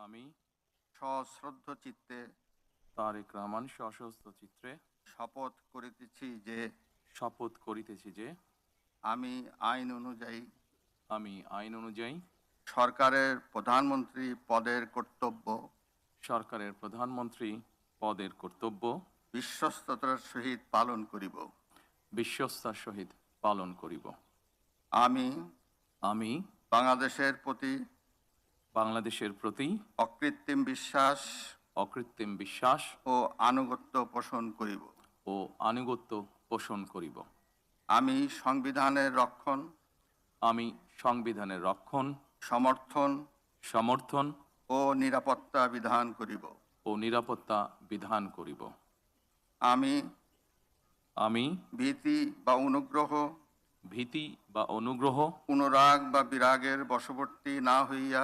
আমি সশ্রদ্ধ চিত্তে তারেক রহমান সশস্ত্র চিত্রে শপথ করিতেছি যে আমি আইন অনুযায়ী সরকারের প্রধানমন্ত্রী পদের কর্তব্য বিশ্বস্ততার সহিত পালন করিব। আমি বাংলাদেশের প্রতি অকৃত্রিম বিশ্বাস ও আনুগত্য পোষণ করিব। আমি সংবিধানের রক্ষণ সমর্থন ও নিরাপত্তা বিধান করিব। আমি ভীতি বা অনুগ্রহ অনুরাগ বা বিরাগের বশবর্তী না হইয়া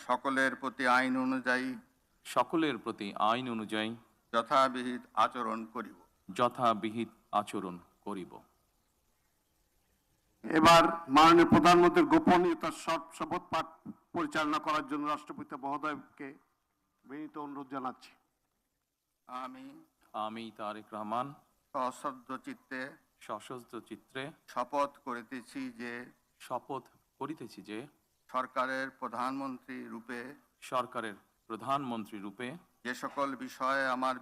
সকলের প্রতি আইন অনুযায়ী যথাবিহিত আচরণ করিব। এবার মাননীয় প্রধানমন্ত্রীর গোপনীয়তার শপথ পাঠ পরিচালনা করার জন্য রাষ্ট্রপতি মহোদয়কে বিনীত অনুরোধ জানাচ্ছি। আমি তারেক রহমান সশস্ত্র চিত্রে শপথ করিতেছি যে সরকারের প্রধানমন্ত্রী রূপে যে সকল বিষয় আমার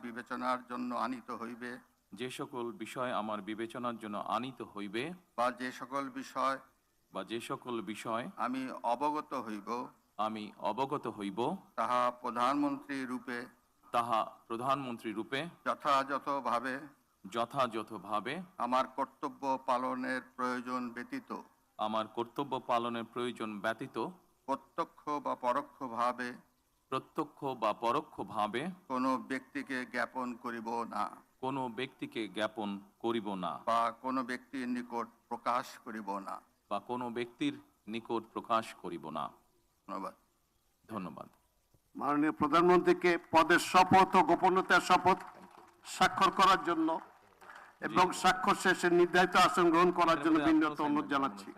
বিবেচনার জন্য আনিত হইবে বা যে সকল বিষয় আমি অবগত হইব তাহা প্রধানমন্ত্রী রূপে যথাযথভাবে আমার কর্তব্য পালনের প্রয়োজন ব্যতীত প্রত্যক্ষ বা পরোক্ষভাবে কোনো ব্যক্তিকে জ্ঞাপন করিব না বা কোনো ব্যক্তির নিকট প্রকাশ করিব না। ধন্যবাদ। মাননীয় প্রধানমন্ত্রীকে পদের শপথ ও গোপনীয়তার শপথ স্বাক্ষর করার জন্য এবং স্বাক্ষর শেষে নির্ধারিত আসন গ্রহণ করার জন্য বিনীত অনুরোধ জানাচ্ছি।